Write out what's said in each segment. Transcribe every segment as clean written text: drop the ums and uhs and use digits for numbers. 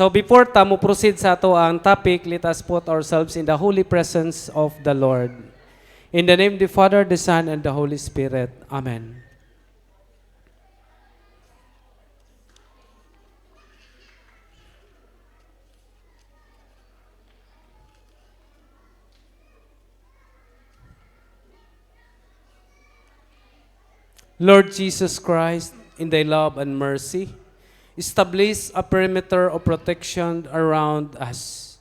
So before mo proceed sa ato ang topic, let us put ourselves in the holy presence of the Lord. In the name of the Father, the Son, and the Holy Spirit. Amen. Lord Jesus Christ, in thy love and mercy, establish a perimeter of protection around us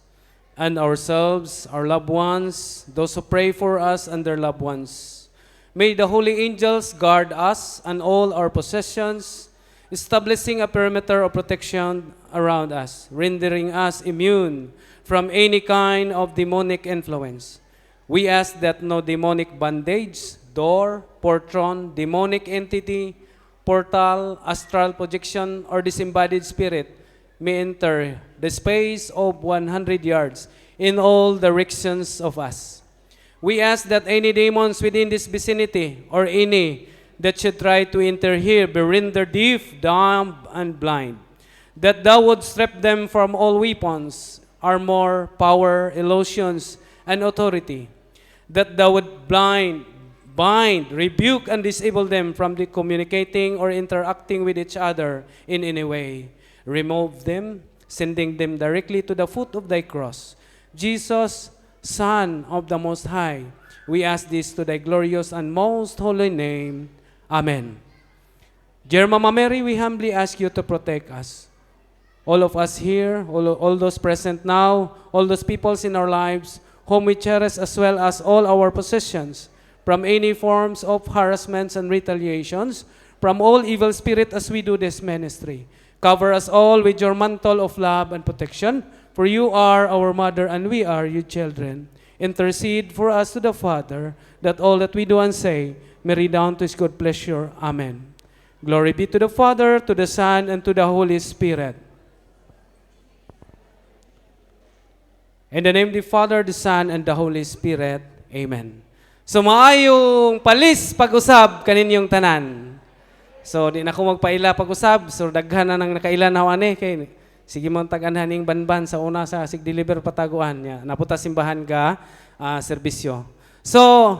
and ourselves, our loved ones, those who pray for us and their loved ones. May the holy angels guard us and all our possessions, establishing a perimeter of protection around us, rendering us immune from any kind of demonic influence. We ask that no demonic bandage, door, portron, demonic entity, portal, astral projection, or disembodied spirit may enter the space of 100 yards in all directions of us. We ask that any demons within this vicinity or any that should try to enter here be rendered deaf, dumb, and blind. That thou would strip them from all weapons, armor, power, illusions, and authority. That thou would bind, rebuke, and disable them from the communicating or interacting with each other in any way. Remove them, sending them directly to the foot of thy cross. Jesus, Son of the Most High, we ask this to thy glorious and most holy name. Amen. Dear Mama Mary, we humbly ask you to protect us. All of us here, all those present now, all those peoples in our lives, whom we cherish as well as all our possessions, from any forms of harassments and retaliations, from all evil spirit as we do this ministry. Cover us all with your mantle of love and protection, for you are our mother and we are your children. Intercede for us to the Father, that all that we do and say may redound to his good pleasure. Amen. Glory be to the Father, to the Son, and to the Holy Spirit. In the name of the Father, the Son, and the Holy Spirit. Amen. So maayong palis pag-usab kaninyong tanan. So di na ko magpaila pag-usab, so daghan na nang nakaila na ani kay sige mo tag-anhaning banban sa una sa sig-deliver pataguan niya. Naputa simbahan ka serbisyo. So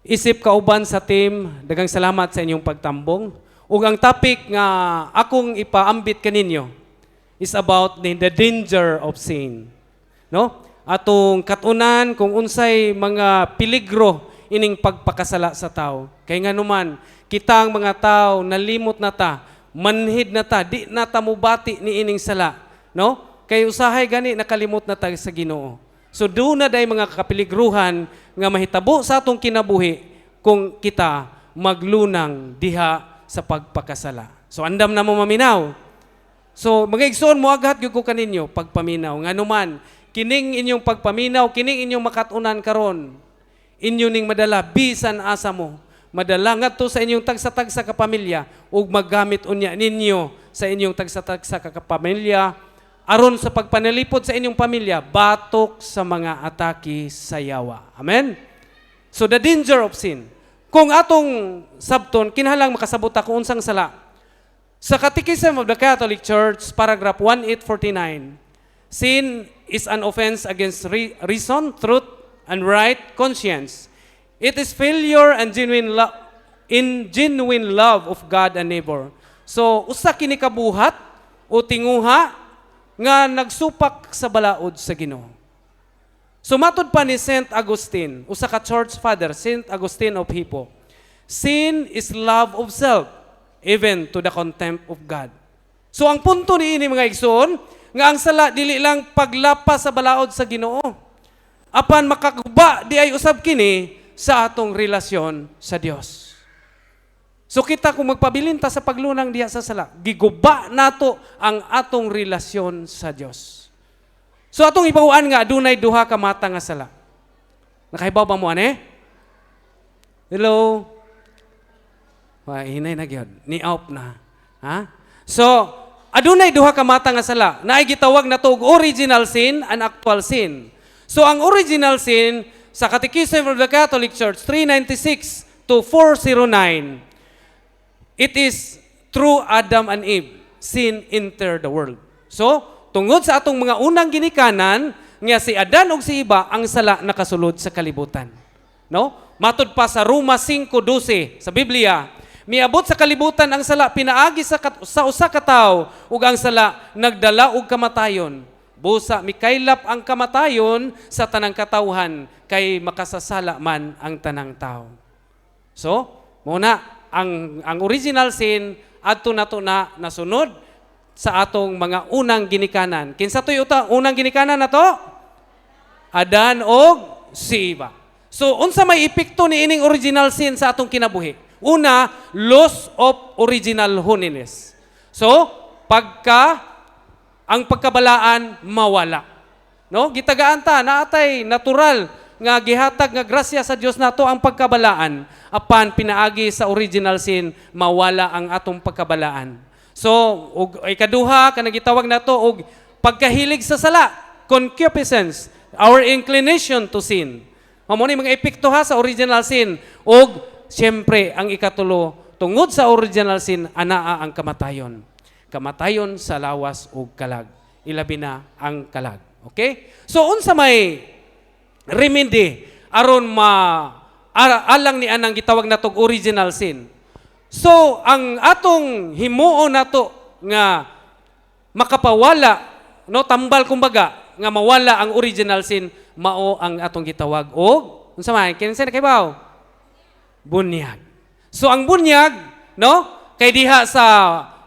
isip kauban sa team, daghang salamat sa inyong pagtambong. Ug ang topic nga akong ipaambit kaninyo is about the danger of sin. No? Atong katunan kung unsay mga peligro ining pagpakasala sa tao. Kay nga naman, kita ang mga tao nalimot na ta, manhid na ta, di na ta mubati ni ining sala. No? Kay usahay gani nakalimot na ta sa Ginoo. So doon na day mga kapiligruhan nga mahitabo sa atong kinabuhi kung kita maglunang diha sa pagpakasala. So andam na mo maminaw. So mga igsoon mo aghat gyud ko kaninyo pagpaminaw nga numan kining inyong pagpaminaw, kining inyong makatunan karon, inyo ning madala bisan asa mo. Madala ngadto sa inyong tagsa-tagsa ka pamilya ug maggamit unya ninyo sa inyong tagsa-tagsa ka pamilya aron sa pagpanalipod sa inyong pamilya batok sa mga atake sa yawa. Amen. So the danger of sin. Kung atong sabton kinahanglang makasabot ta kung unsang sala. Sa Catechism of the Catholic Church, paragraph 1849, sin is an offense against reason, truth, and right conscience. It is failure and genuine love of God and neighbor. So, usa kini kabuhat o tinguha nga nagsupak sa balaod sa Ginoo. So, matud pa ni Saint Augustine, usa ka church father, Saint Augustine of Hippo, sin is love of self, even to the contempt of God. So, ang punto ni ini mga igsoon, nga ang sala dili lang paglapa sa balaod sa Ginoo. Apan makaguba di ay usab kini sa atong relasyon sa Dios. So kita kung magpabilin ta sa paglunang diha sa sala, giguba nato ang atong relasyon sa Dios. So atong ibawan nga adunay duha ka mata nga sala. Nakahibaw ba mo ani? Hello. Hinay na gyud. Ni-out na. Ha? So adunay duha ka mata nga sala. Naay gitawag na to original sin and actual sin. So ang original sin sa Catechism of the Catholic Church 396 to 409, it is through Adam and Eve sin entered the world. So, tungod sa atong mga unang ginikanan, nga si Adan ug si Eva ang sala nakasulod sa kalibutan. No? Matud pa sa Roma 5:12 sa Biblia, miabot sa kalibutan ang sala pinaagi sa usa ka tawo ug ang sala nagdala og kamatayon. Busa mikaylap ang kamatayon sa tanang katawhan kay makasasala man ang tanang tao. So, muna ang original sin adto nato na nasunod sa atong mga unang ginikanan. Kinsa toy unang ginikanan nato? Adan og si Eva. So, unsa may epekto ni ining original sin sa atong kinabuhi? Una, loss of original holiness. So, ang pagkabalaan mawala. No? Gitagaan ta naatay natural nga gihatag nga grasya sa Dios nato ang pagkabalaan apan pinaagi sa original sin mawala ang atong pagkabalaan. So, ug ikaduha kanang gitawag nato og pagkahilig sa sala, concupiscence, our inclination to sin. Mao ni mga epekto ha sa original sin ug siyempre ang ikatulo tungod sa original sin anaa ang kamatayon. Kamatayon sa lawas ug kalag. Ilabi na ang kalag. Okay? So unsa may remedy aron alang ni anang gitawag natog original sin. So ang atong himuon nato nga makapawala no tambal kumbaga nga mawala ang original sin mao ang atong gitawag og unsa man kinsa na kaybaw? Bunyag. So ang bunyag no kay diha sa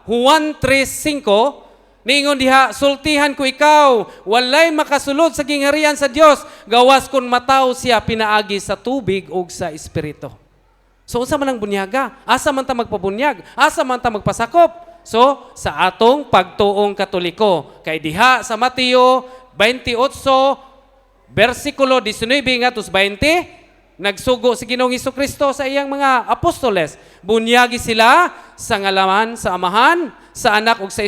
Juan 3:5 niingon diha sultihan ko ikaw walay makasulod sa gingharian sa Dios gawas kun mataw siya pinaagi sa tubig ug sa espiritu. So unsa man ang bunyaga? Asa man ta magpabunyag? Asa man ta magpasakop? So sa atong pagtuong Katoliko kay diha sa Mateo 28 versikulo 19 ngadto 20 nagsugo si Ginoong Hesukristo sa iyang mga apostoles. Bunyagi sila sa ngalaman sa Amahan, sa Anak ug sa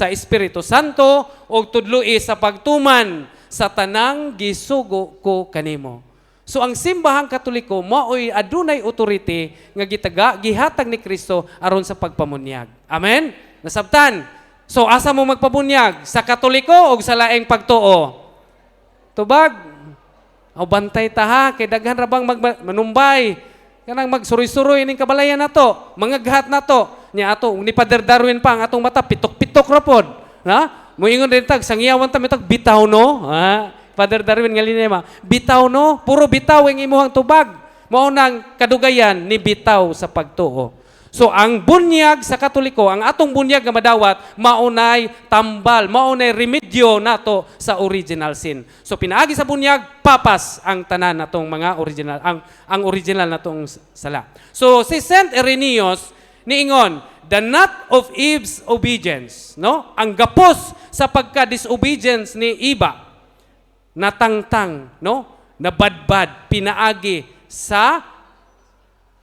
Espiritu Santo ug tudloi sa pagtuman sa tanang gisugo ko kanimo. So ang simbahang Katoliko mao'y adunay authority nga gihatag ni Kristo aron sa pagpamunyag. Amen? Nasabtan. So asa mo magpabunyag? Sa Katoliko o sa laing pagtuo? Tubag. O bantay ta ha, kay daghan ra bang manumbay. Kanang magsuroy-suroy ning kabalayan nato, mangaghat nato. Nya ato ni Father Darwin pa ang atong mata pitok-pitok ra pod. Na? Moingon din tag sangyawan ta mitag bitaw no. Ha? Father Darwin nga linema, bitaw no, puro bitaw ang imuhang tubag. Mao nang kadugayan ni bitaw sa pagtuo. So ang bunyag sa Katoliko, ang atong bunyag nga madawat, maunay tambal, maunay remedyo nato sa original sin. So pinaagi sa bunyag, papas ang tanan natong mga original, ang original natong sala. So si Saint Irenaeus niingon, the knot of Eve's obedience, no? Ang gapos sa pagka-disobedience ni Eva, natangtang, no? Nabadbad, pinaagi sa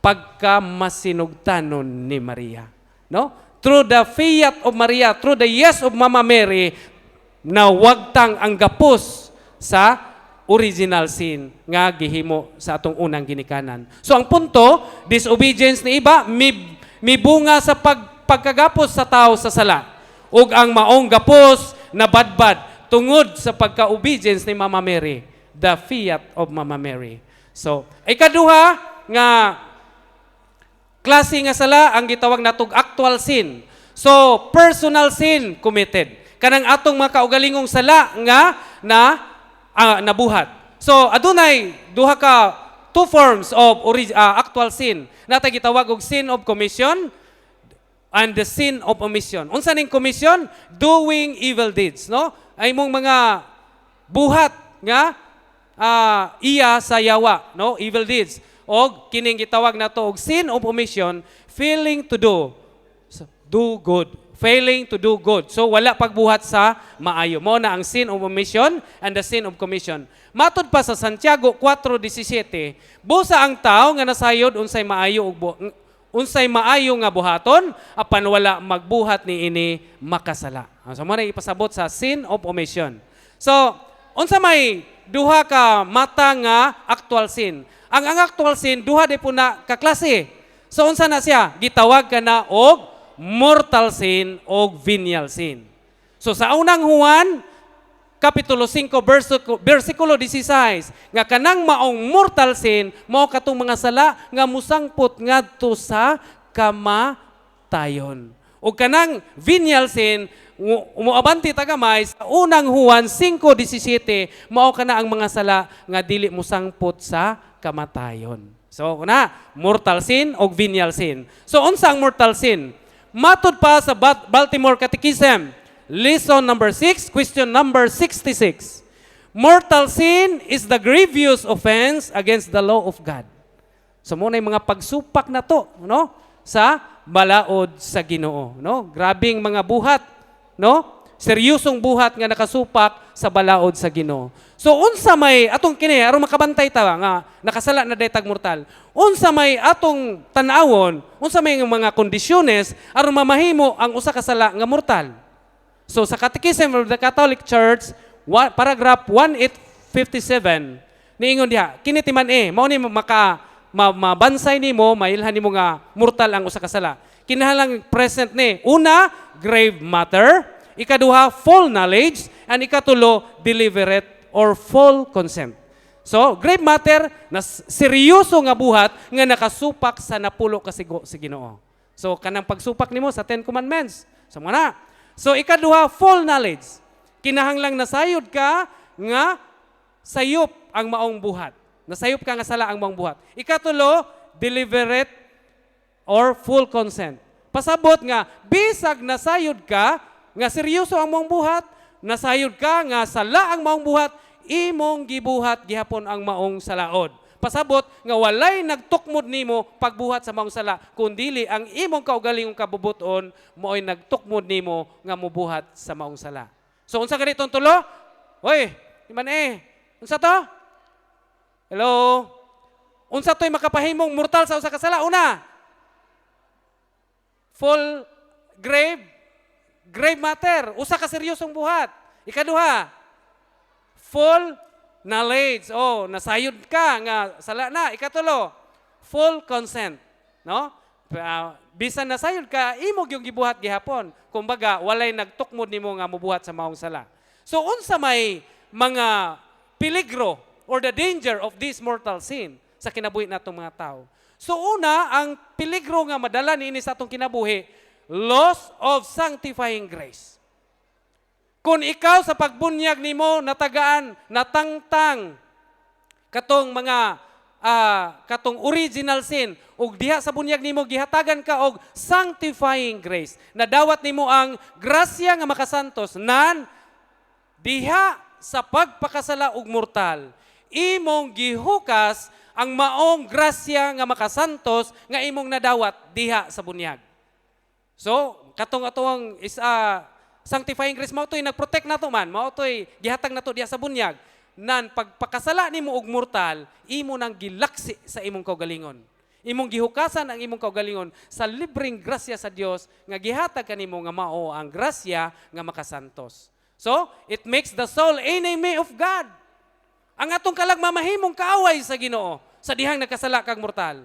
pagkamasinugtanon ni Maria. No? Through the fiat of Maria, through the yes of Mama Mary, na wagtang ang gapos sa original sin nga gihimo sa atong unang ginikanan. So ang punto, disobedience ni Eva, may bunga sa pagkagapos sa tao sa sala. Ug ang maong gapos na badbad tungod sa pagka-obedience ni Mama Mary, the fiat of Mama Mary. So, ikaduha nga klase nga sala ang gitawag natog actual sin. So, personal sin committed. Kanang atong mga kaugalingong sala nga nabuhat. So, adunay duha ka two forms of actual sin. Natay gitawag og sin of commission and the sin of omission. Unsa ning commission? Doing evil deeds, no? Ay mong mga buhat nga iya sa yawa, no? Evil deeds. O kining gitawag nato og sin of omission, failing to do good. Failing to do good. So wala pagbuhat sa maayo. Mao na ang sin of omission and the sin of commission. Matud pa sa Santiago 4:17, busa ang tao nga nasayod unsay maayo nga buhaton apan wala magbuhat ni ini makasala. So mo na ipasabot sa sin of omission. So unsa may duha ka mata nga actual sin. Ang actual sin duha di po na kaklase. So unsa na siya? Gitawag ka na og mortal sin og venial sin. So sa unang Juan, Kapitulo 5, versikulo 16, nga kanang maong mortal sin, mao katong mga sala nga musangpot ngadto sa kamatayon. O kanang venial sin, umuabanti tagamay, sa unang Juan 5:17, mao kana ang mga sala nga dili musangpot sa kamatayon. So una, mortal sin o venial sin. So unsa ang mortal sin? Matud pa sa Baltimore Catechism, lesson number 6, question number 66. Mortal sin is the grievous offense against the law of God. So muna yung mga pagsupak na to, no? Sa balaod sa Ginoo, no? Grabing mga buhat, no? Seryosong buhat nga nakasupak sa balaod sa Ginoo. So unsa may atong kini aron makabantay ta nga nakasala na daytag mortal. Unsa may atong tan-awon, unsa may mga kondisyones aron mamahimo ang usa ka sala nga mortal. So sa Catechism of the Catholic Church, paragraph 1857, niingon diha, kini timan mao ni mabansay nimo, mailhan nimo nga mortal ang usa ka sala. Kinahanglang present ni una, grave matter, ikaduha, full knowledge, and ikatulo, deliberate or full consent. So, grave matter na seryoso nga buhat nga nakasupak sa napulo ka sigo si Ginoo. So, kanang pagsupak nimo sa 10 Commandments. So, muna. So, ikaduha, full knowledge. Kinahanglang nasayod ka nga sayop ang maong buhat. Nasayop ka nga sala ang maong buhat. Ikatulo, deliberate or full consent. Pasabot nga, bisag nasayod ka, nga seryoso ang maong buhat, nasayod ka nga sala ang maong buhat, imong gibuhat gihapon ang maong salaod. Pasabot nga walay nagtukmod nimo pagbuhat sa maong sala, kundili ang imong kaugalingong kabubuton mo'y nagtukmod nimo nga mubuhat sa maong sala. So unsa ganitong tulo? Hoy, iman unsa to? Hello? Unsa to'y makapahimong mortal sa usa ka sala? Una, full grave matter, usa ka seryosong buhat. Ikaduha, full knowledge. Oh, nasayod ka nga sala na. Ikatulo, full consent, no? Bisan nasayod ka, imo gyud gibuhat gihapon. Kumbaga, walay nagtukmod nimo nga mubuhat sa maong sala. So unsa may mga peligro or the danger of this mortal sin sa kinabuhi natong mga tao? So una, ang peligro nga madala niini sa atong kinabuhi, loss of sanctifying grace. Kung ikaw sa pagbunyag nimo natagaan, natangtang katong mga katong original sin ug diha sa bunyag nimo gihatagan ka og sanctifying grace. Nadawat nimo ang grasya nga makasantos nan diha sa pagpakasala og mortal. Imong gihukas ang maong grasya nga makasantos nga imong nadawat diha sa bunyag. So, katong sanctifying grace mao toy nagprotect nato man, mao toy gihatag nato diha sa bunyag. Nan pagpakasala nimo og mortal, imo nang gilaksi sa imong kaugalingon. Imong gihukasan ang imong kaugalingon sa libreng grasya sa Dios nga gihatag kanimo nga mao ang grasya nga makasantos. So, it makes the soul enemy of God. Ang atong kalagmamahimong kaaway sa Ginoo sa dihang nakasala kag mortal.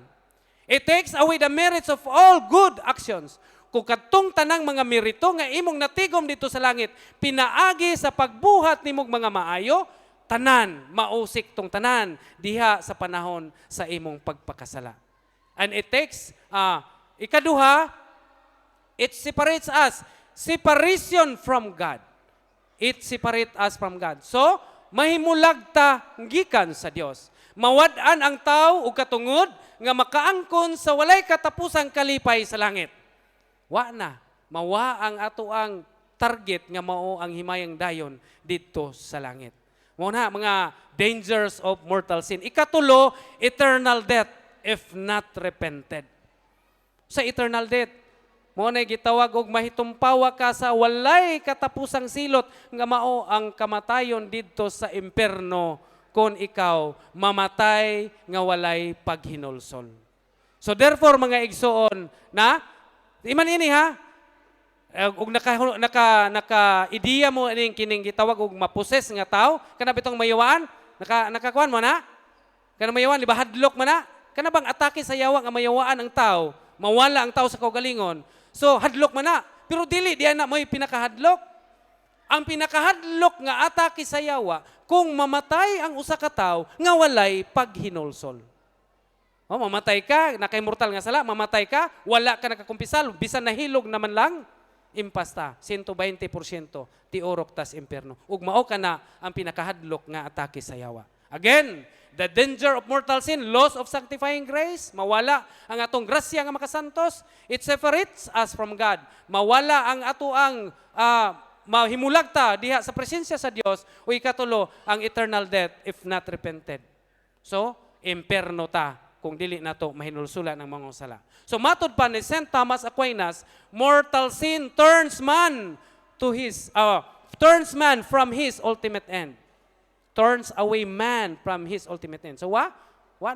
It takes away the merits of all good actions. Kung katong tanang mga merito nga imong natigom dito sa langit, pinaagi sa pagbuhat nimong mga maayo, tanan, mausik tong tanan, diha sa panahon sa imong pagpakasala. And it takes, ikaduha, it separates us. Separation from God. It separates us from God. So, mahimulag ta gikan sa Dios. Mawad-an ang tao ug katungod nga makaangkon sa walay katapusang kalipay sa langit. Wa na, mawa ang ato ang target nga mao ang himayang dayon dito sa langit. Mao na mga dangers of mortal sin. Ikatulo, eternal death if not repented. Sa eternal death, mao na gitawag og mahitumpawa ka sa walay katapusang silot nga mao ang kamatayon didto sa impierno kung ikaw mamatay nga walay paghinulsol. So therefore mga igsoon na iman ini ha, ug naka-ideya mo ining kining gitawag og maposes nga tao, kana bitong mayawaan, nakakuan mo na? Kana mayawaan, liba hadlok mo na? Kana bang atake sa yawa nga mayawaan ang tao, mawala ang tao sa kaugalingon. So hadlok man na, pero dili diyan na mo'y pinakahadlok. ang pinakahadlok nga atake sa yawa kung mamatay ang usa ka tawo nga walay paghinulsol. O, mamatay ka, naka-immortal nga sala, mamatay ka, wala ka nakakumpisal, bisan nahilog naman lang, impasta, 120% ti orok tas imperno. Ug mao ka na ang pinakahadlok nga atake sa yawa. Again, the danger of mortal sin, loss of sanctifying grace, mawala ang atong grasya nga makasantos, it separates us from God. Mawala ang atoang mahimulagta diha sa presensya sa Dios, o ikatulo, ang eternal death if not repented. So, imperno ta kung dili nato mahinulsulan ang mga sala. So matud pa ni St. Thomas Aquinas, mortal sin turns man from his ultimate end. Turns away man from his ultimate end. So wa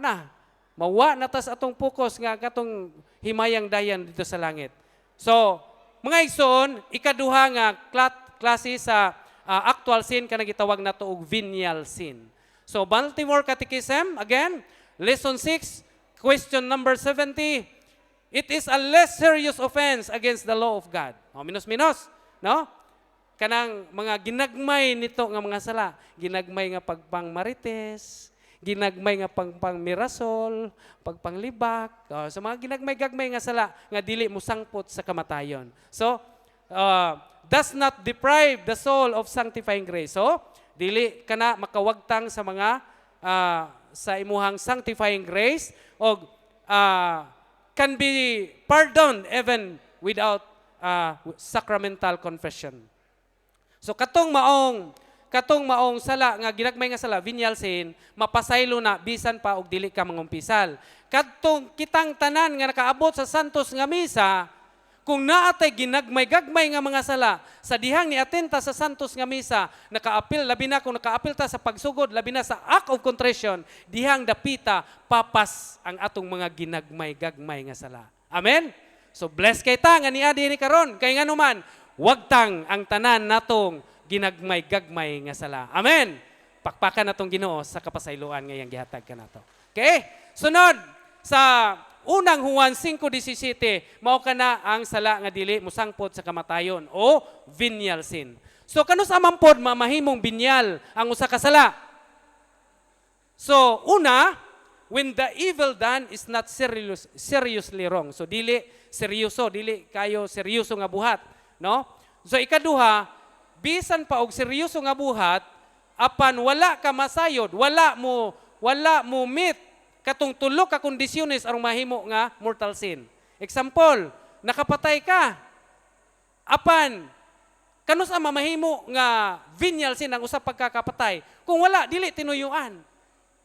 na. Mawa na tas atong focus nga katong himayang dayan dito sa langit. So, mga igsoon, ikaduha nga klase sa actual sin kanang gitawag nato og venial sin. So, Baltimore Catechism, again, Lesson 6, question number 70. It is a less serious offense against the law of God. O, minus-minus, no? Kanang mga ginagmay nito nga mga sala. Ginagmay nga pagpangmarites, ginagmay nga pagpangmirasol, pagpanglibak. So, mga ginagmay-gagmay nga sala nga dili mo sangpot sa kamatayon. So, does not deprive the soul of sanctifying grace. So, dili ka na makawagtang sa mga sa imuhang sanctifying grace o can be pardoned even without sacramental confession. So katong maong sala nga ginagmay nga sala venial sin, mapasaylo na bisan pa og dili ka mangumpisal. Kadtong kitang tanan nga nakaabot sa santos nga misa, kung naatay ginagmay-gagmay nga mga sala, sa dihang ni atenta sa santos nga misa, labi na kung nakaapil ta sa pagsugod, labi na sa act of contrition, dihang dapita, papas ang atong mga ginagmay-gagmay nga sala. Amen? So bless kay ta nga niadi ni karon, kay nga naman, wagtang ang tanan natong ginagmay-gagmay nga sala. Amen? Pakpakan natong Ginoo sa kapasayloan ngayang gihatag kanato. Okay? Sunod sa unang Juan 5:17, mao kana ang sala nga dili musangpot sa kamatayon o venial sin. So kanus amang pod mamahimong binyal ang usa ka sala? So una, when the evil done is not seriously wrong. So dili seryoso, dili kayo seryoso nga buhat, no? So ikaduha, bisan pa og seryoso nga buhat, apan wala ka masayod, wala mo meet katong tulo ka kondisyones aron mahimo nga mortal sin. Example, nakapatay ka. Apan kanus ang mamahimo nga venial sin ang usa pagkakapatay. Kung wala dili tinuyuan.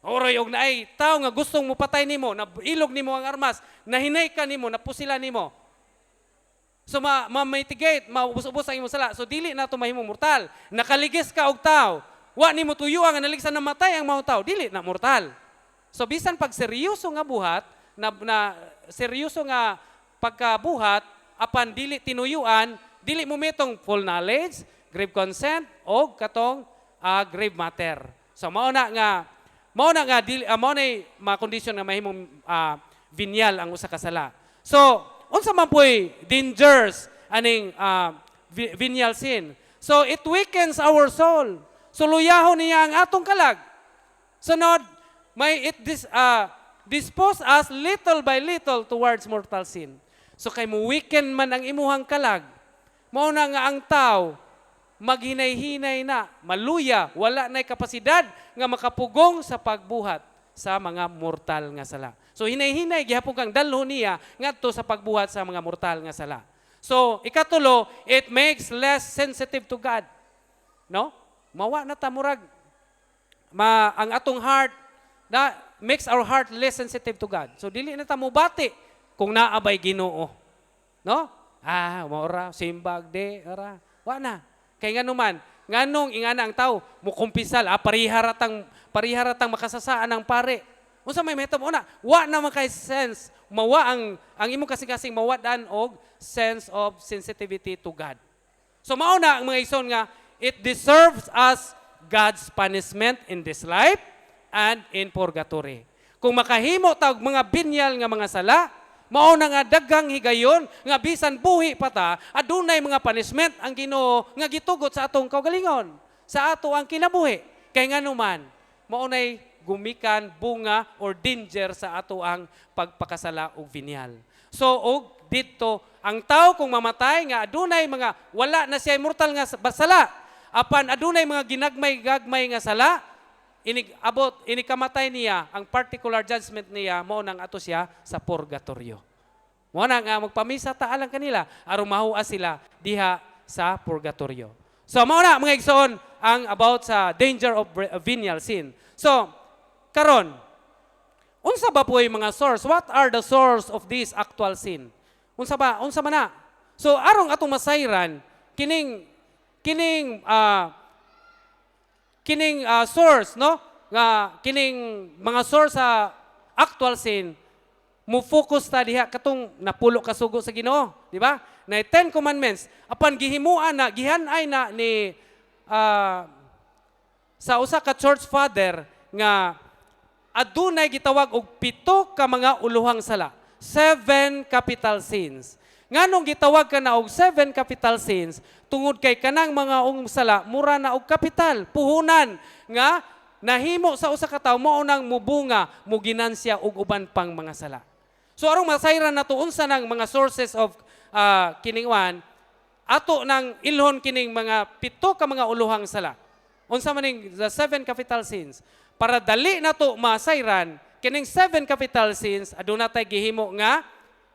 Oray og naay tawo nga gustong mo patay nimo, nailog nimo ang armas, nahinay ka nimo, napusila nimo. So ma-mitigate, maubos-ubos ang imong sala. So dili na to mahimong mortal. Nakaligis ka og tawo, wa nimo tuyuan nga naligsan na matay ang mga tawo, dili na mortal. So bisan pag seryoso nga buhat, na seryoso nga pagkabuhat, apan dili tinuyuan, dili mo mitong full knowledge, grave consent, o katong grave matter. So mao na nga dili mao na makondisyon nga mahimong venial ang usa ka sala. So unsa man poy dangers aning venial sin? So it weakens our soul. So luyahon niya ang atong kalag. Sunod, it dispose us little by little towards mortal sin. So kay mo weaken man ang imuhang kalag, mao na nga ang tao maghinay-hinay na, maluya, wala na'y kapasidad nga makapugong sa pagbuhat sa mga mortal nga sala. So hinay-hinay gihapon kang dalhon niya ngadto sa pagbuhat sa mga mortal nga sala. So ikatulo, it makes less sensitive to God. No? Mawa na ta murag ang atong heart na makes our heart less sensitive to God. So dili na ta mobati kung naabay Ginoo. No? Maora simbag de ora. Wa na. Kay nganuman, nganong ingana ang tao mukumpisal pariharatang makasasaan ang pare. Unsa may metom una? Wa na man kay sense mawa ang imong kasing-kasing mawadan og sense of sensitivity to God. So mao na ang mga ison nga it deserves us God's punishment in this life and in purgatory. Kung makahimo tawag mga binyal nga mga sala, Mao na nga daghang higayon nga bisan buhi pa ta, adunay mga punishment ang Ginoo nga gitugot sa atong kaugalingon, sa ato ang kinabuhi. Kay nganuman, mao nay gumikan bunga or danger sa ato ang pagpakasala og venial. So og dito ang tao kung mamatay nga adunay mga wala na siya immortal nga sala, apan adunay mga ginagmay-gagmay nga sala, inikamatay niya, ang particular judgment niya, mao nang ato siya sa purgatorio. Mao na nga magpamisa ta alang kanila aron mahua sila diha sa purgatorio. So mao na mga igsoon ang about sa danger of venial sin. So karon, unsa ba po yung mga source? What are the source of this actual sin? Unsa man na? So arong atong masayran kining source, no? Nga kining mga source sa actual sin, mo focus ta diha katong napulo ka sugo sa Ginoo, di ba? Na 10 commandments apan gihimuan na gihan-ay na ni sa usa ka church father nga adunay gitawag og 7 ka mga uluhang sala, 7 capital sins. Nganong gitawag ka na og 7 capital sins? Tungod kay kanang mga sala mura na og kapital, puhunan nga nahimo sa usa ka tawo mao nang mubunga, muginansya og uban pang mga sala. So arong masayran nato unsa nang mga sources of kining one, ato nang ilhon kining mga 7 ka mga uluhang sala. Unsa man ning the 7 capital sins? Para dali nato masayran kining 7 capital sins, aduna tay gihimo nga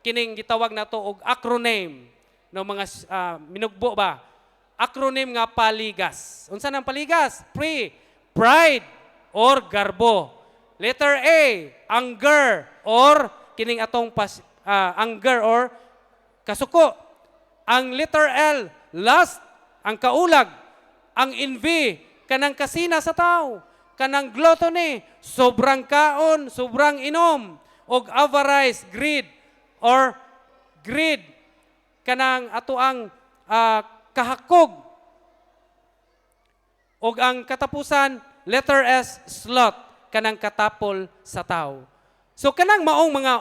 kining gitawag nato og acronym no mga minugbo ba? Acronym nga paligas. Unsa nang paligas? Pride or garbo. Letter A, anger or kining atong anger or kasuko. Ang letter L, lust, ang kaulag. Ang envy, kanang kasina sa tao. Kanang gluttony, sobrang kaon, sobrang inom. Og avarice, greed, or greed, kanang ato ang kahakog. Og ang katapusan, letter S, sloth, kanang katapol sa tao. So kanang maong mga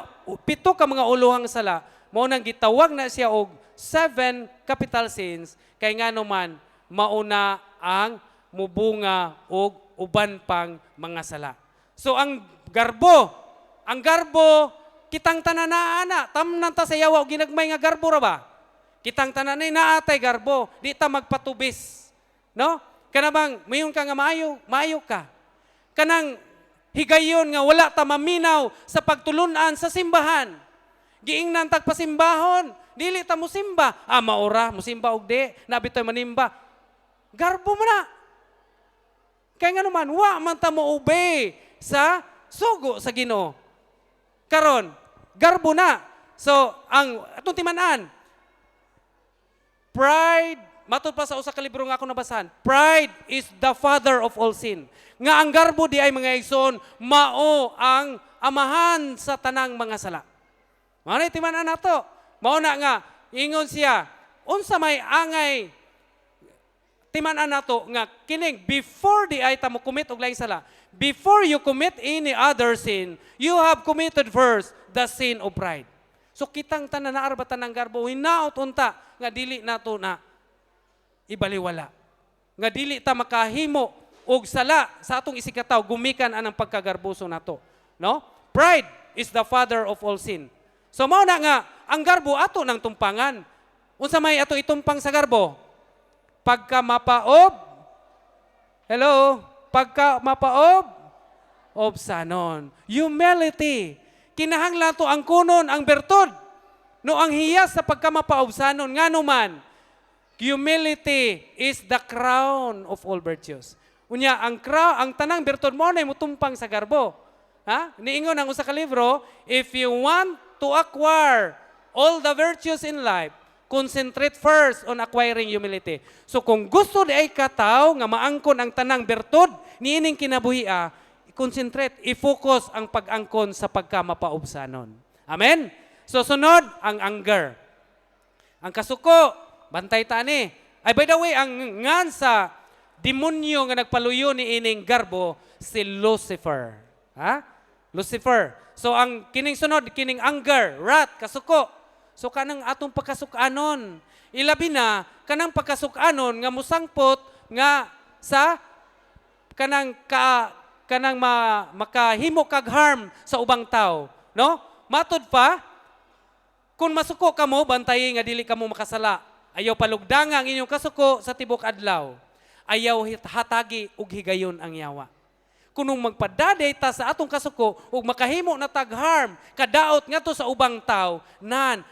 7 ka mga uluhang sala, mao nang gitawag na siya og 7 capital sins, kay ngano man mauna ang mubunga og uban pang mga sala. So ang garbo, kitang tananaana, tamnan ta sa yawa og ginagmay nga garbo ra ba? Kitang tananay naatay garbo, di ta magpatubis. No? Kanabang mayon ka nga maayo ka. Kanang higayon nga wala ta maminaw sa pagtulunan sa simbahan. Giingnan tag pasimbahon, dili ta mosimba. Maura, mosimba og di, nabitoy manimba. Garbo man na. Kaya nga naman, wa man ta mo obey sa sugo sa Ginoo. Karon, garbo na. So, ang atong timan-an, pride, matod pa sa usa ka libro nga ako nabasahan, pride is the father of all sin. Nga ang garbo di ay mga igsoon, mao ang amahan sa tanang mga sala. Mao na timan-an nato. Mao na nga ingon siya, unsa may angay timan-an nato nga kining before di ay ta mo commit og laing sala, before you commit any other sin, you have committed first the sin of pride. So kitang tanan na arbatan ng garbo, hinaot unta nga dili nato na ibaliwala. Nga dili ta makahimo og sala sa atong isikataw gumikan anang pagkagarboso nato. No? Pride is the father of all sin. So mao na nga ang garbo ato nang tumpangan. Unsa may ato itumpang sa garbo? Pagka mapaob. Hello, pagka mapaob obsanon. Humility. Kinahanglan to ang kunon, ang bertod. No ang hiyas sa pagkamapaobsanon, ngano man, humility is the crown of all virtues. Unya, ang tanang bertod mo na mutumpang sa garbo. Ha? Niingon ang usa ka libro, if you want to acquire all the virtues in life, concentrate first on acquiring humility. So kung gusto di ay kataw nga maangkon ang tanang bertod, niining kinabuhia, concentrate, i-focus ang pag-angkon sa pagkamapaubsanon. Amen? So sunod, ang anger. Ang kasuko, bantay tani. Ay by the way, ang ngan sa demonyo nga nagpaluyo ni ining garbo, si Lucifer. Ha? Lucifer. So ang kining sunod, kining anger, wrath, kasuko. So kanang atong pagkasukanon. Ilabi na, kanang pagkasukanon nga musangpot nga sa kanang makahimo kag harm sa ubang tao. No? Matod pa, kung masuko ka mo, bantayin nga dili ka mo makasala. Ayaw palugdanga ang inyong kasuko sa tibok adlaw. Ayaw hatagi ug higayon ang yawa. Kunong magpadaday ta sa atong kasuko ug makahimo na tag-harm, kadaot ngadto sa ubang tao,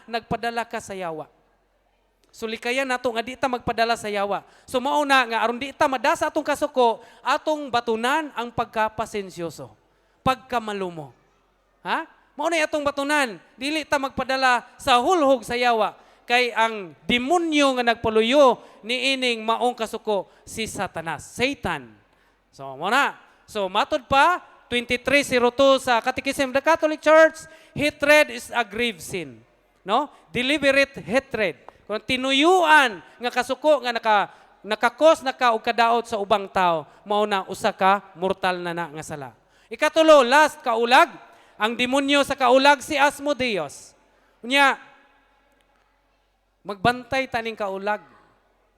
nagpadala ka sa yawa. Sulikayan nato nga di ta magpadala sa yawa. So mauna nga aron di ta madasa atong kasuko, atong batunan ang pagkapasensyoso, pagkamalumo. Ha? Mauna atong batunan, dili ta magpadala sa hulhog sa yawa. Kay ang demonyo nga nagpaluyo ni ining maong kasuko si Satanas, Satan. So mauna. So matod pa 23:02 sa Catechism of the Catholic Church, hatred is a grave sin. No? Deliberate hatred. Kung tinuyuan nga kasuko nga nakakos og kadaot sa ubang tao, mao na usa ka mortal na nga sala. Ikatulo, last kaulag, ang demonyo sa kaulag si Asmodeus. Unya magbantay taning kaulag.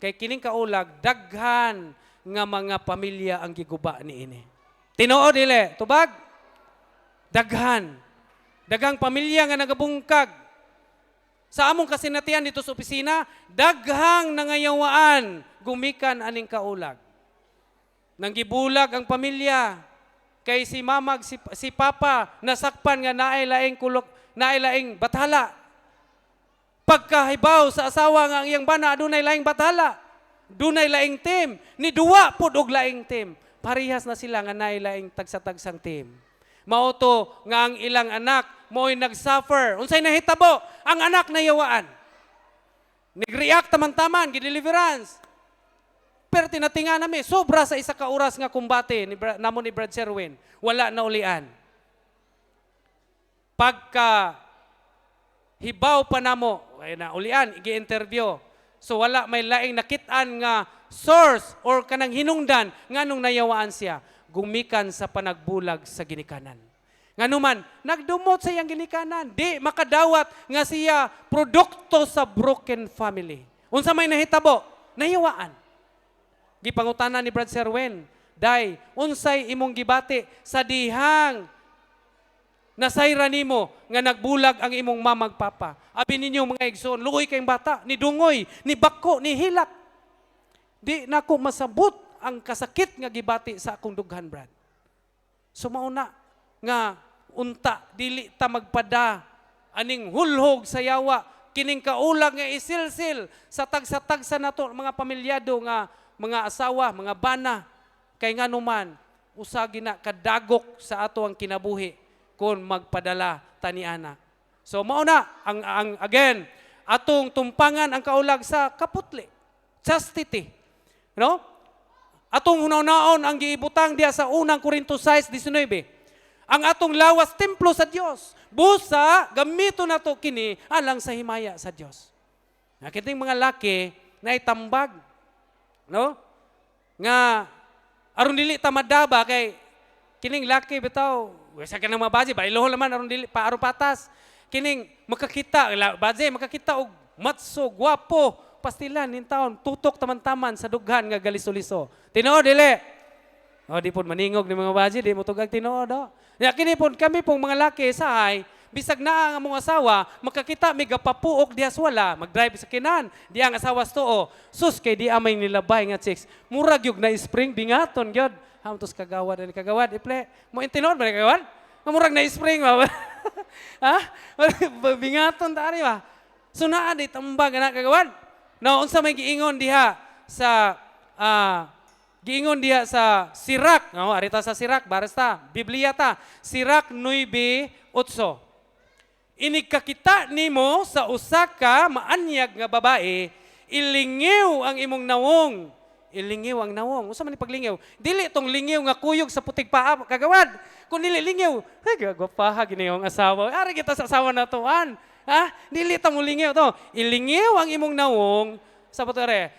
Kay kining kaulag daghan nga mga pamilya ang giguba niini. Tinuod dili, tubag? Daghan. Daghang pamilya nga nagabungkag. Sa among kasinatian dito sa opisina, daghang nangayawaan gumikan aning kaulag. Nanggibulag ang pamilya. Kay si mamag, si papa, nasakpan nga naay laing bathala. Pagkahibaw sa asawa nga ang iyang bana, dunay laing bathala. Dunay laing team. Ni duwa pud og laing team. Parihas na sila nga naay laing tagsa-tagsang team. Mauto nga ang ilang anak mo'y nag-suffer. Unsay nahitabo? Ang anak na yawaan. Nag-react taman-taman, gideliverance. Pero tinatinga namin, sobra sa isa ka oras nga kumbate namo ni Brad Sherwin. Wala na ulian. Pagka hibaw pa namo, ay na ulian, igi-interview. So wala may laing nakitaan nga source or kanang hinungdan nganong nayawaan siya gumikan sa panagbulag sa ginikanan. Nganuman nagdumot sa iyang ginikanan, di makadawat nga siya produkto sa broken family. Unsa may nahitabo? Nayawaan. Gipangutanan ni Brad Sherwin, day unsay imong gibati sa dihang nasayra nimo nga nagbulag ang imong mamag papa. Abi ninyo mga igsoon, luoy kayong bata, ni dungoy, ni bako, ni hilak. Di nako masabot ang kasakit nga gibati sa akong dughan, Brad. So mauna nga unta dili ta magpada aning hulhog sa yawa, kining kaulag nga isilsil sa tagsa-tagsa nato mga pamilyado nga mga asawa, mga bana, kay nganuman usagi na kadagok sa ato ang kinabuhi kung magpadala taniana. So mauna ang again atong tumpangan ang kaulag sa kaputli, chastity. No? Atong hunaw-naon ang giibutang diya sa unang Korinto 6:19. Ang atong lawas templo sa Dios. Busa gamito nato kini alang sa himaya sa Dios. Nakiting mga laki na itambag, no? Nga aron dili ta madaba kay kining laki bitaw, sa kanang mga baje, bailohol naman aron dili pa aron patas. Kining makakita, baje makakita og matso, gwapo, pastilan nin taon, tutok taman-taman sa dughan nga galiso-liso. Tinuod dili. O di pud maningog ni mga baje, di mo tugag tinuod do. Ya kini pud kami pong mga laki sahay, bisag naa ang among asawa, makakita mi gapapuok diha sa wala, mag-drive sa kinan, di ang asawa stoo. Sus kay di amay nilabay nga chicks. Murag yug na spring bingaton gyud. Hamtos kagawad ani kagawad iple. Mo intinod ba kagawad? Murag na spring ba? Ha? Bingaton ta ari ba? So naa di tambag ana kagawad. No, unsa may giingon diha sa Sirak, no, arita sa Sirak, barasta, Biblia ta, Sirak 9:8. Inikakita nimo sa usa ka maanyag nga babae, ilingiw ang imong nawong. Ilingiw ang nawong. Unsa man ni paglingiw? Dili tong lingiw nga kuyog sa putig paa kagawad. Kun dili lingiw, gagwapaha gini ang asawa. Ari kita sa asawa natoan. Ha? Dili ta mo lingiw to. Ilingiw ang imong nawong sa putore.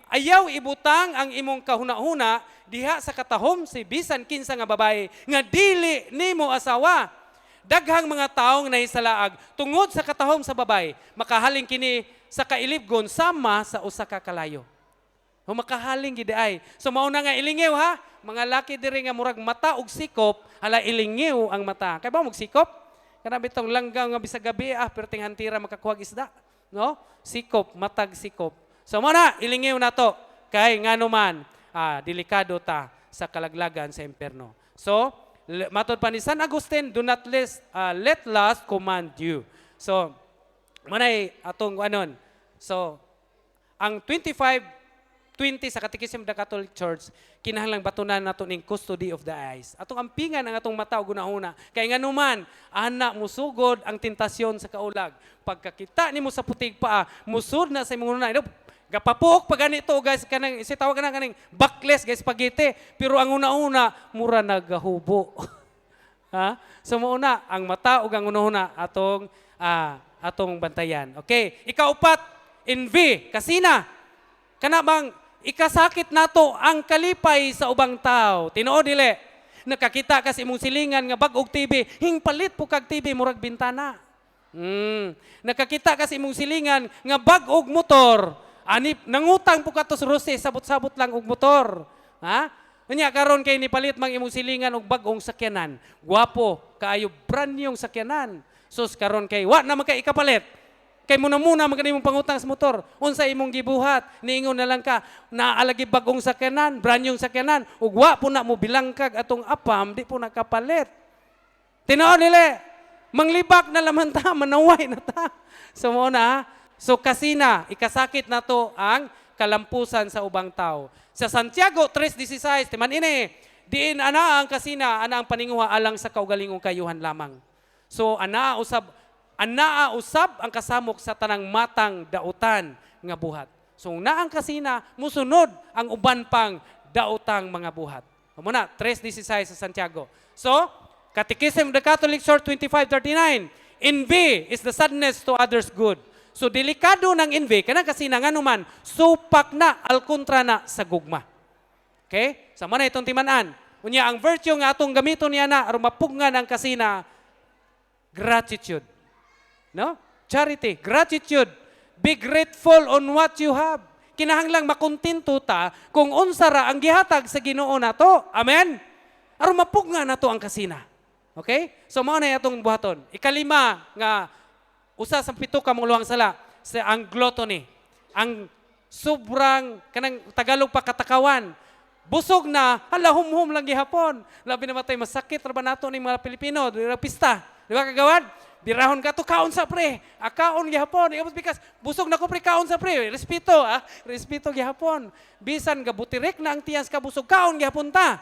Ayaw ibutang ang imong kahuna-huna diha sa katahom si bisan kinsa nga babae nga dili nimo asawa. Daghang mga taong nahisalaag tungod sa katahom sa babay, makahaling kini sa kailibgon sama sa usa ka kalayo. O makahaling gid ay. So mao na nga ilingiw ha. Mga laki diri nga murag mata og sikop, hala ilingiw ang mata. Kay ba magsikop? Kana bitong langgaw nga bisag gabi perting hantira makakuha isda, no? Sikop, matag sikop. So mao na ilingiw nato kay ngano man delikado ta sa kalaglagan sa impierno. So matod pa ni San Agustin, do not let lust command you. So manay atong anon. So ang 25:20 sa Catechism of the Catholic Church, kinahanglang batunan nato ning custody of the eyes. Atong ampingan ang atong mata ug una-una. Kay nganuman, ana musugod ang tentasyon sa kaulag. Pagkakita nimo sa putig paa, musud na sa imong unay. Gapapuok pa ganito guys, kanang tawag na kaning backless guys spaghetti, pero ang una-una mura nagahubo. Ha? So mauna ang mata ug ang una-una atong bantayan. Okay, ikaupat, envy, kasina. Kana bang ikasakit nato ang kalipay sa ubang tao. Tinuod dili. Nakakita ka sa imong silingan nga bag-og TV, hingpalit po kag TV murag bintana. Nakakita ka sa imong silingan nga bag-og motor, anip nangutang po katos rose, sabot-sabot lang og motor. Ha? Unya karon kay nipalit mang imong silingan og bag-ong sakyanan. Guwapo, kaayo brand yung sakyanan. Sus karon kay wa na magka ikapalit. Kay muna magani mong pangutang sa motor. Unsa imong gibuhat? Niingon na lang ka, naalagi bagong sakyanan, brand yung sakyanan, ug wa po na mo bilangkag atong apam, di po nakapalit. Tinuod nila, manglibak na laman ta, manaway na ta. So mo na, so kasina, ikasakit na to ang kalampusan sa ubang tao. Sa Santiago 3:16, timan ini, diin ana ang kasina, ana ang paninguha alang sa kaugalingong kayuhan lamang. So ana usab ang kasamok sa tanang matang dautan nga buhat. So naang kasina, musunod ang uban pang daotang mga buhat. Muna, 3:16 sa Santiago. So, Catechism of the Catholic Church 25:39, envy is the sadness to others' good. So, delikado ng envy, kanang kasina nga naman, supak na, alkontra na sa gugma. Okay? Sa mana itong timanan. Unya, ang virtue nga atong gamiton niya na, aron mapugngan ang kasina, gratitude. No? Charity, gratitude. Be grateful on what you have. Kinahanglang makontento ta kung unsa ra ang gihatag sa Ginoo nato. Amen. Aron mapugna nato ang kasina. Okay? So mao na atong buhaton. Ikalima nga usa sa pito ka mong luhang sala sa ang gluttony. Ang sobrang kanang Tagalog pa katakawan. Busog na, hala humhum lang gihapon. Labi na matay masakit ra ba nato ning mga Pilipino, dira pista. Di ba kagawad? Birahon ka to, kaon sa pre. Kaon gihapon. Iabot bikas, busog na ko pre, kaon sa pre. Respeto, respeto gihapon. Bisan gabutirik na ang tiyas ka busog, kaon gihapon ta.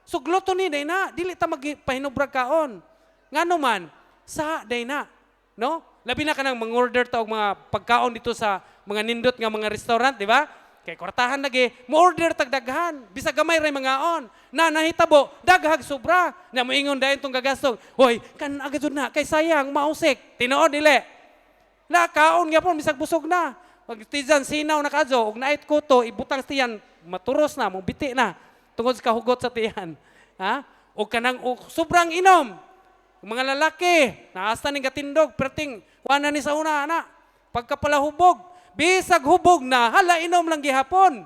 So gluttony day na, dili ta magpahinubrag kaon. Ngano man, sa day na. No? Labi na ka nang mang-order ta og mga pagkaon dito sa mga nindot nga mga restaurant, di ba? Kay kwartahan lagi, mo-order tagdaghan. Bisa gamay ray mga on. Na nahitabo, daghag sobra. Na moingon dayon tong gagastong. Hoy, kan agad na kay sayang mausik. Tinuod dili. La kaon gyapon bisag busog na. Pag tizan sinaw na kadto og nait kuto ibutang sa tiyan, maturos na, mo biti na. Tungod sa kahugot sa tiyan. Ha? O kanang sobrang inom. Mga lalaki, naasta ning gatindog, perting wala ni sa una ana. Pagkapala hubog, bisag hubog na, hala inom lang gihapon.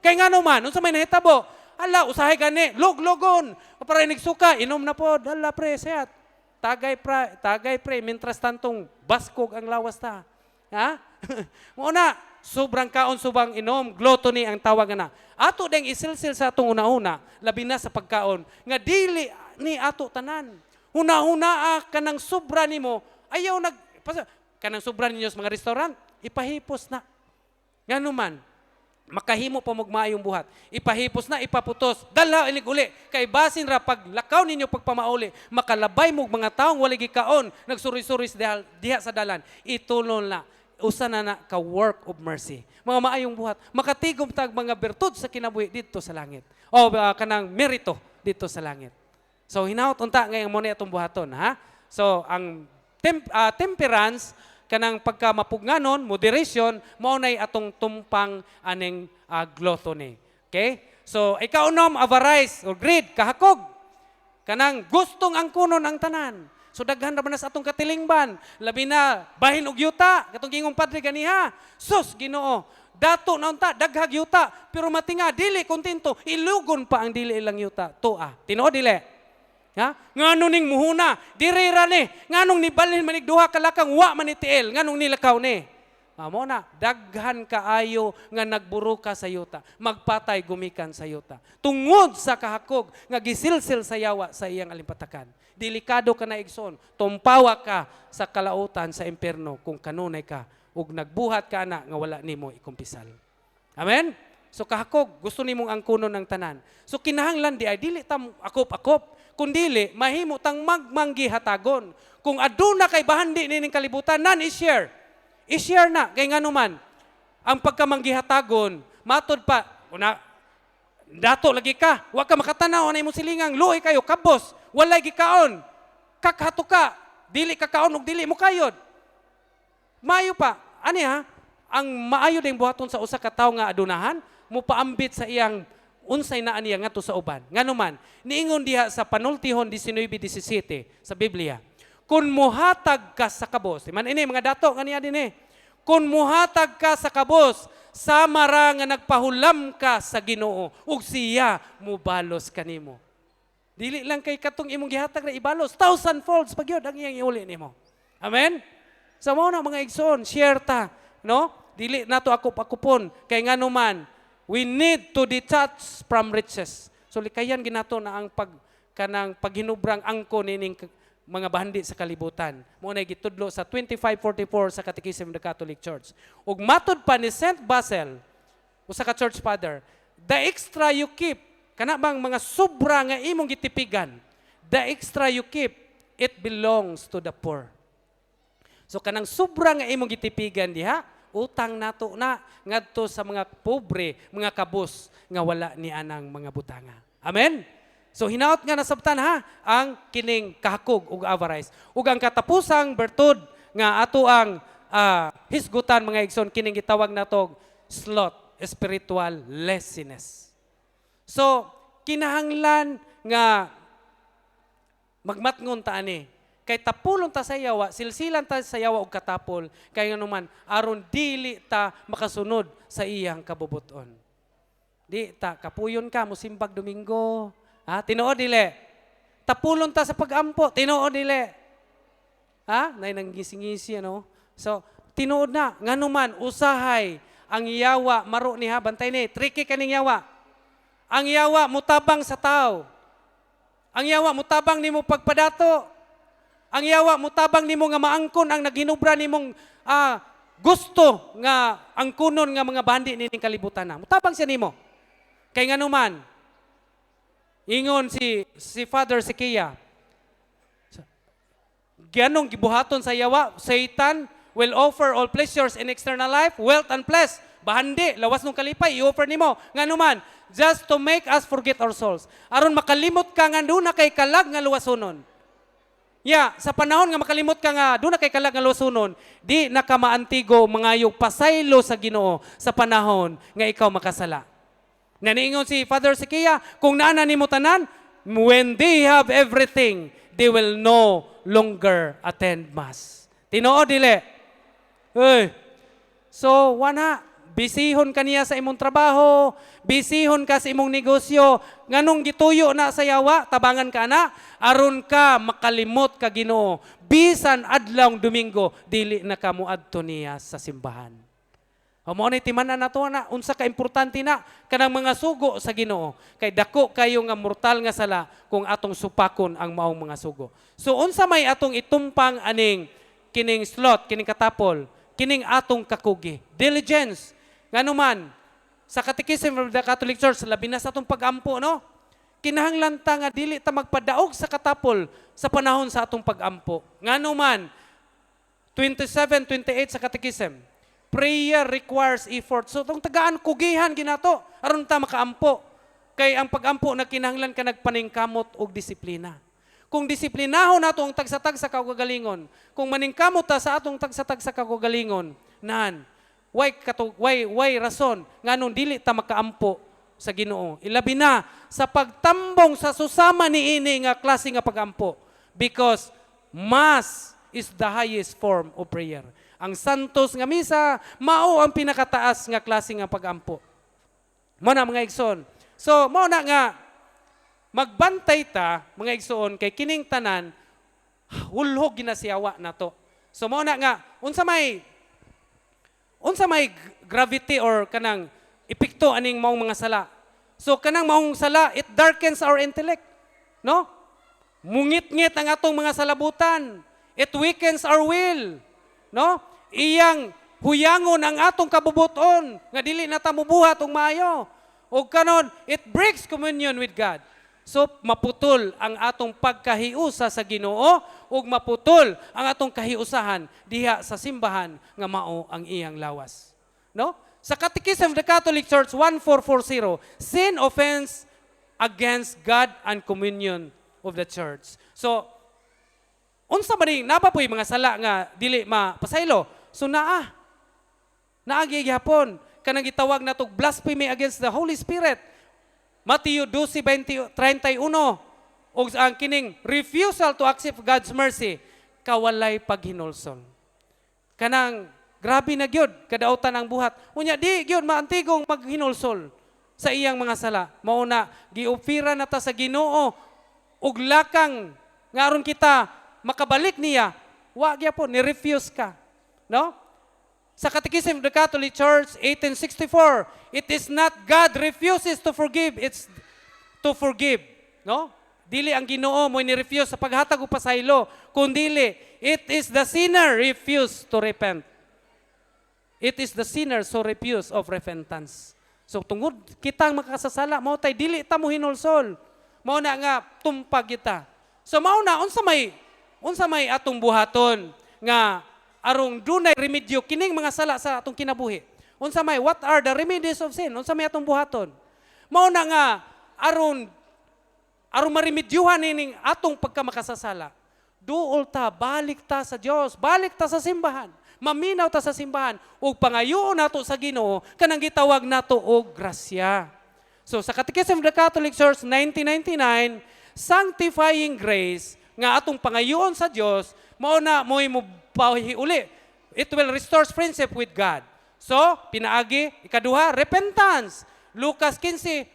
Kay nga naman, unsa may nahitabo, hala usahay gani, log-logon. Para nigsuka, inom na po, hala pre, sayat. Tagay pre, mintras tantong baskog ang lawas ta. Ha? Muna, sobrang kaon subang inom, gluttony ang tawag na. Ato deng isilsil sa atong una-una, labi na sa pagkaon, nga dili ni ato tanan. Una-una ka ng sobra nimo, ayaw kanang sobra ninyo sa mga restaurant, ipahipos na. Ngano man, makahimo pa magmaayong buhat. Ipahipos na, ipaputos. Dala ilig uli. Kay basin ra paglakaw ninyo pagpamauli, makalabay mo mga taong waligi kaon, nagsuri-suri diha sa dalan. Itulon na. Usa na ka work of mercy. Mga maayong buhat. Makatigom tag mga bertud sa kinabuhi dito sa langit. O kanang merito dito sa langit. So hinaut unta ngayong mo na itong buhaton. Ha? So ang temperance, kanang pagkamapugnanon, moderation, maunay atong tumpang aning gluttony. Okay? So, ikaunom, avarice or greed, kahakog. Kanang gustong angkunon ang tanan. So daghan ra man na sa atong katilingban. Labi na bahin og yuta, katong gingong padre ganiha. Sus, Ginoo, dato na unta daghag yuta, pero matinga dili kontento, ilugon pa ang dili ilang yuta. Tuwa. Tinuod dili. Ha? Nganong ning muhuna, diri ra ni. Nganong nibalhin manig duha ka lakang wa man ni tiil, nganong nilakaw ni. Amo na, daghan kaayo nga nagburo ka sa yuta, magpatay gumikan sa yuta. Tungod sa kahakog nga gisilsil sa yawa sa iyang alimpatakan. Delikado ka na igsoon, tumpawa ka sa kalautan sa impierno kung kanunay ka ug nagbuhat ka na nga wala nimo ikumpisal. Amen? So kahakog, gusto nimong angkunon ng tanan. So kinahanglan di ay dili tam akop-akop, kundili mahimo tang magmanggihatagon. Kung aduna kay bahandi nining kalibutan, nan i-share. I-share na, kay nga naman, ang pagkamanggihatagon, matod pa, una, dato lagi ka, huwag ka makatanaw, anay mo silingang, luhi kayo, kabos, walay gikaon, kakhato ka, dili kakaon, ug dili mo kayod. Mayo pa, ani ha, ang maayo ding buhaton sa usa ka tawo nga adunahan, mo paambit sa iyang unsay na aniya ngadto sa uban. Nganuman, niingon diha sa Panultihon 19:17 sa Biblia. Kung muhatag ka sa kabos, man ini mga dato kaniya din eh. Kung muhatag ka sa kabos, samara nga nagpahulam ka sa Ginoo, ug siya mubalos kanimo. Dili lang kay katong imong gihatag na ibalos, 1,000 folds pag yun ang iyang iuli nimo. Amen? Sa mo na mga igsoon, share ta, no? Dili nato akop-akupon kay nganuman, we need to detach from riches. So likayan ginato na ang kanang paghinubrang angko nining mga bahandi sa kalibutan. Mo na gitudlo sa 2544 sa Catechism of the Catholic Church. Ug matod pa ni Saint Basil, usa ka church father, the extra you keep, kana bang mga sobra nga imong gitipigan, the extra you keep, it belongs to the poor. So kanang sobra nga imong gitipigan diha, utang nato na ngadto sa mga pobre, mga kabus nga wala ni anang mga butanga. Amen. So hinaot nga nasabtan ha ang kining kahakog ug avarice. Ug ang katapusang bertud nga ato ang hisgutan mga igsoon kining gitawag natog sloth, spiritual laziness. So kinahanglan nga magmatngon ta ani kay tapulon ta sa yawa, silsilan ta sa yawa og katapol kay nganuman aron dili ta makasunod sa iyang kabubuton. Di ta kapuyon ka musimbag Domingo. Ha? Tinuod dili. Tapulon ta sa pag-ampo. Tinuod dili. Ha? Nay nang gising-gisi ano. So, tinuod na. Nganuman, usahay ang yawa, maro ni ha, bantay ni, tricky kaning yawa. Ang yawa, mutabang sa tao. Ang yawa, mutabang nimo pagpadato. Ang yawa, mutabang nimo nga maangkon ang naghinubra nimong gusto nga angkunon nga mga bandi nining kalibutan na. Mutabang siya nimo. Kay nganuman, ingon si Father Sikia, ganong gibuhaton sa yawa, Satan will offer all pleasures in external life, wealth and pleasure. Bahandi, lawas nung kalipay, i-offer nimo. Nganuman, just to make us forget our souls. Aron makalimot ka nga doon na kay kalag nga luwasunon. Sa panahon nga makalimot ka nga doon na kay kalag nga luwasunon, di na ka maantigo mangayog pasaylo sa Ginoo sa panahon nga ikaw makasala. Naniingon si Father Sikia, kung naana nimo tanan, when they have everything, they will no longer attend Mass. Tinuod dili. So, bisihon ka niya sa imong trabaho, bisihon ka sa imong negosyo, nganong gituyo na sa yawa, tabangan ka na, aron ka makalimot ka Ginoo. Bisan adlawng Domingo, dili na ka muadto niya sa simbahan. Mao ni timanan nato na unsa ka importante na kanang mga sugo sa Ginoo kay dako kayo nga mortal nga sala kung atong supakon ang maong mga sugo. So unsa may atong itumpang aning kining sloth, kining katapol, kining atong kakugi, diligence. Nganuman sa Catechism of the Catholic Church labi na sa atong pag-ampo no. Kinahanglan ta nga dili ta magpadaog sa katapol sa panahon sa atong pag-ampo. Nganuman 27-28 sa Catechism. Prayer requires effort. So, itong tagaan, kugihan ginato. Aron ta makaampo. Kay ang pag-ampo na kinahanglan ka nagpaningkamot og disiplina. Kung disiplinahon nato ang tagsatag sa kagagalingon, kung maningkamot ta sa atong tagsatag sa kagagalingon, way rason nganong dili ta makaampo sa Ginoo. Ilabi na sa pagtambong sa susama niini nga klase nga pag-ampo. Because Mass is the highest form of prayer. Ang santos nga misa, mao ang pinakataas nga klase nga pagampo. Mao na mga igsoon. So, mao na nga, magbantay ta, mga igsoon, kay kining tanan, hulhog ginasiyawa na to. So, mao na nga, unsa may gravity or kanang epekto aning maong mga sala. So, kanang maong sala, it darkens our intellect. No? Mungit-ngit ang atong mga salabutan. It weakens our will. No? Iyang huyangon ang atong kabubuton nga dili na ta mubuhat og maayo. O kanon, it breaks communion with God. So, maputol ang atong pagkahiusa sa Ginoo ug maputol ang atong kahiusahan diha sa simbahan nga mao ang iyang lawas. No? Sa Catechism of the Catholic Church 1440, sin offends against God and communion of the church. So, unsa ba ning napapoy mga sala nga dili mapasaylo? So naagi gyapon kanang gitawag nato blasphemy against the Holy Spirit. Matthew 12:31 ug ang kining refusal to accept God's mercy, kawalay paghinulsol. Kanang grabe na gyud kadautan ang buhat. Unya di gyud maantigong maghinulsol sa iyang mga sala. Mao na giopira na ta sa Ginoo ug lakang nga aron kita makabalik niya, wa gyapon ni refuse ka. No? Sa Catechism of the Catholic Church 1864, it is not God refuses to forgive, it's to forgive. No? Dili ang Ginoo mo ni-refuse sa paghatag og pasaylo, kundili it is the sinner refuse to repent. It is the sinner so refuse of repentance. So tungod kitang makasasala, mao tay dili ta mo hinulsol. Mao na nga tumpag kita. So mao na unsa may atong buhaton nga arong dunay remedyo kining mga sala sa atong kinabuhi. Unsa may what are the remedies of sin? Unsa may atong buhaton? Mao na nga aron maremedyohan ining atong pagkamakasasala. Duol ta, balik ta sa Dios, balik ta sa simbahan. Maminaw ta sa simbahan ug pangayoon nato sa Ginoo kanang gitawag nato og grasya. So sa Catechism of the Catholic Church 1999, sanctifying grace nga atong pangayoon sa Dios mao na mo'y uli. It will restore friendship with God. So, pinaagi, ikaduha, repentance. Lucas 15,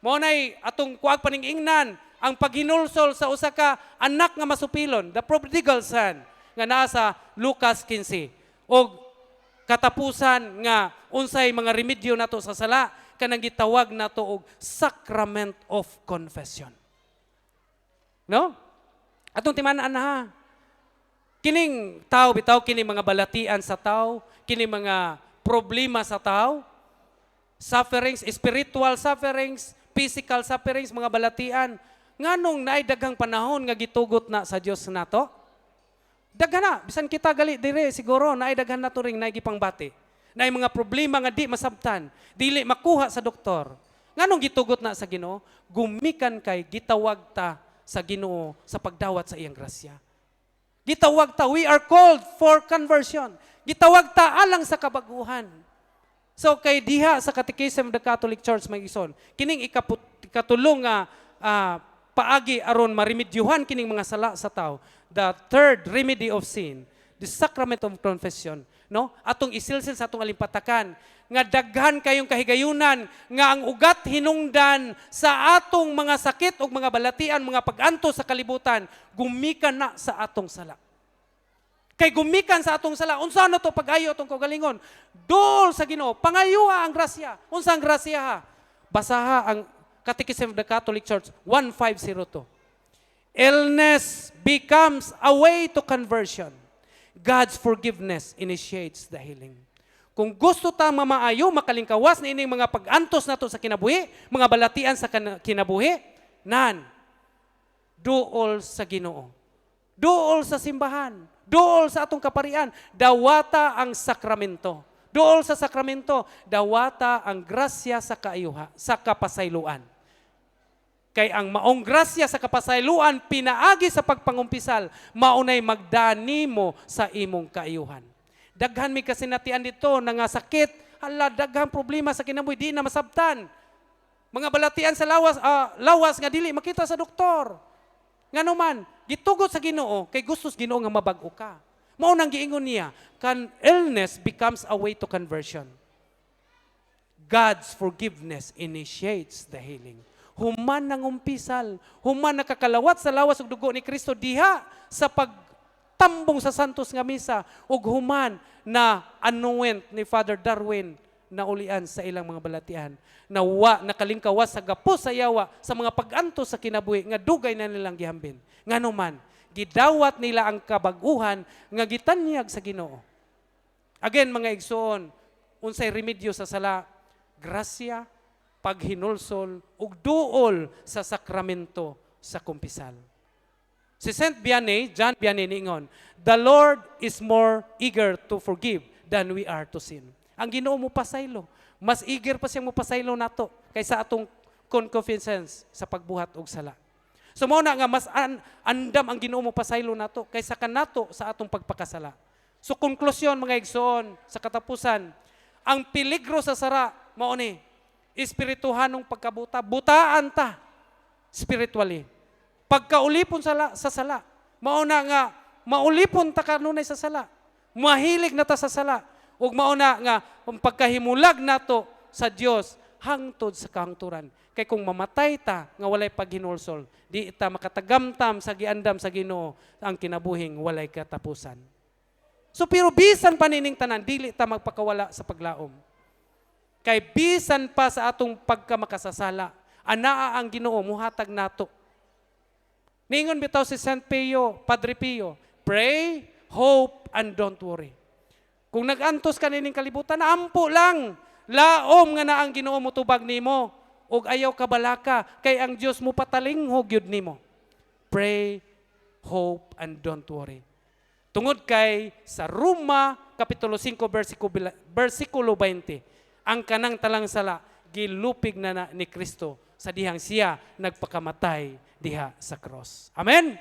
mao na'y atong kuwag paningingnan ang paghinulsol sa usa ka anak nga masupilon, the prodigal son, nga naa sa Lucas 15. O katapusan nga unsay mga remedyo nato sa sala, kanang gitawag nato og sacrament of confession. No? Atong timaan ha. Kining tao bitaw, kining mga balatian sa tao, kining mga problema sa tao, sufferings, spiritual sufferings, physical sufferings, mga balatian, nganong naay daghang panahon nga gitugot na sa Dios nato? Daghan na, bisan kita gali dire siguro naay daghan nato ring naay gipangbati. Naay mga problema nga di masabtan, dili makuha sa doktor. Nganong gitugot na sa Ginoo? Gumikan kay gitawag ta sa Ginoo sa pagdawat sa iyang grasya. Gitawag ta, we are called for conversion. Gitawag ta alang sa kabaguhan. So kay diha sa Catechism of the Catholic Church may ison, kining ikatulong nga paagi aron maremedyohan kining mga sala sa tao. The third remedy of sin, the sacrament of confession, no? Atong isilsil sa atong alimpatakan nga daghan kayong kahigayunan nga ang ugat hinungdan sa atong mga sakit ug mga balatian, mga pag-anto sa kalibutan, gumikan na sa atong sala. Kay gumikan sa atong sala, unsa na to pag-ayo atong kaugalingon? Dol sa Ginoo, pangayuha ang grasya. Unsa ang grasya ha? Basaha ang Catechism of the Catholic Church 1502. Illness becomes a way to conversion. God's forgiveness initiates the healing. Kung gusto ta mamaayo, makalingkawas na ining mga pag-antos nato sa kinabuhi, mga balatian sa kinabuhi, duol sa Ginoo. Duol sa simbahan. Duol sa atong kaparian. Dawata ang sakramento. Duol sa sakramento, dawata ang grasya sa kaayuha, sa kapasayloan. Kay ang maong grasya sa kapasayloan, pinaagi sa pagpangumpisal, maunay magdani mo sa imong kaayuhan. Daghan mi kasinatian dito na nga sakit, hala daghang problema sa kinabuhi, di na masabtan. Mga balatian sa lawas nga dili makita sa doktor. Ngano man, gitugot sa Ginoo kay gustos Ginoo nga mabag-o ka. Mao nang giingon niya, illness becomes a way to conversion. God's forgiveness initiates the healing. Human nang umpisal, human nakakalawat sa lawas ug dugo ni Kristo diha sa pagtambong sa santos nga misa ug human na anoint ni Father Darwin na ulian sa ilang mga balatian na nakalingkawas sa gapos sa yawa sa mga pag-anto sa kinabuhi nga dugay na nilang gihambin. Ngano man, gidawat nila ang kabaguhan nga gitanyag sa Ginoo. Again, mga igsoon, unsay remedyo sa sala? Grasya, paghinulsol, ug duol sa sakramento sa kumpisal. Si Saint Vianney, John Vianney niingon, the Lord is more eager to forgive than we are to sin. Ang Ginoo mo pasaylo, mas eager pa siyang mo pasaylo nato kaysa atong concupiscence sa pagbuhat og sala. So mao na nga mas andam ang Ginoo mo pasaylo nato kaysa kanato sa atong pagpakasala. So konklusyon mga igsoon sa katapusan, ang peligro sa sara mao ni espirituhanong pagkabuta, butaan ta spiritually. Pagkaulipon sa sala, mao na nga maulipon ta kanunay sa sala. Mahilig na ta sa sala ug mao na nga ang pagkahimulag nato sa Dios hangtod sa kahangturan. Kay kung mamatay ta nga walay paghinulsol, di ta makatagamtam sa giandam sa Ginoo ang kinabuhing walay katapusan. So pero bisan panining tanan, dili ta magpakawala sa paglaom. Kay bisan pa sa atong pagkamakasasala, anaa ang Ginoo muhatag nato. Ningon bitaw si Saint Pio, Padre Pio, pray, hope, and don't worry. Kung nagantos ka nining kalibutan, ampo lang. Laom nga na ang Ginoo mo tubag nimo ug ayaw kabalaka kay ang Dios mo patalinghog yud nimo. Pray, hope, and don't worry. Tungod kay sa Roma kapitulo 5 bersikulo 20, ang kanang talang sala gilupig na ni Kristo sa dihang siya nagpakamatay diha sa cross. Amen.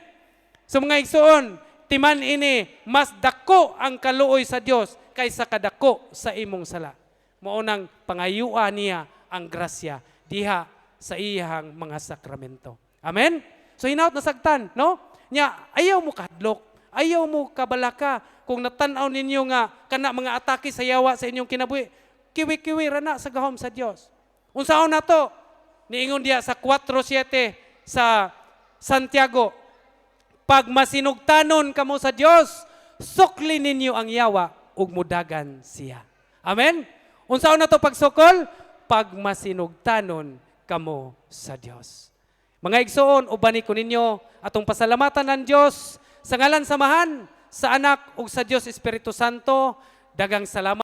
So mga igsoon, timan ini mas dako ang kaluoy sa Dios kaysa kadako sa imong sala. Mao nang pangayuan niya ang grasya diha sa iyang mga sakramento. Amen. So hinaut na sagtan, no? Nya ayaw mo kahadlok, ayaw mo kabalaka kung natanaw ninyo nga kana mga atake sa yawa sa inyong kinabuhi. Kiwi-kiwi rana sa gahom sa Dios. Unsaon nato? Niingon diya sa 4:7 sa Santiago, pag masinugtanon kamo sa Dios, sukli ninyo ang yawa ug mudagan siya. Amen? Unsaon nato pagsukol? Pag masinugtanon kamo sa Dios. Mga igsoon, ubani ko ninyo atong pasalamatan ng Dios sa ngalan samahan sa Anak ug sa Dios Espiritu Santo. Dagang salamat.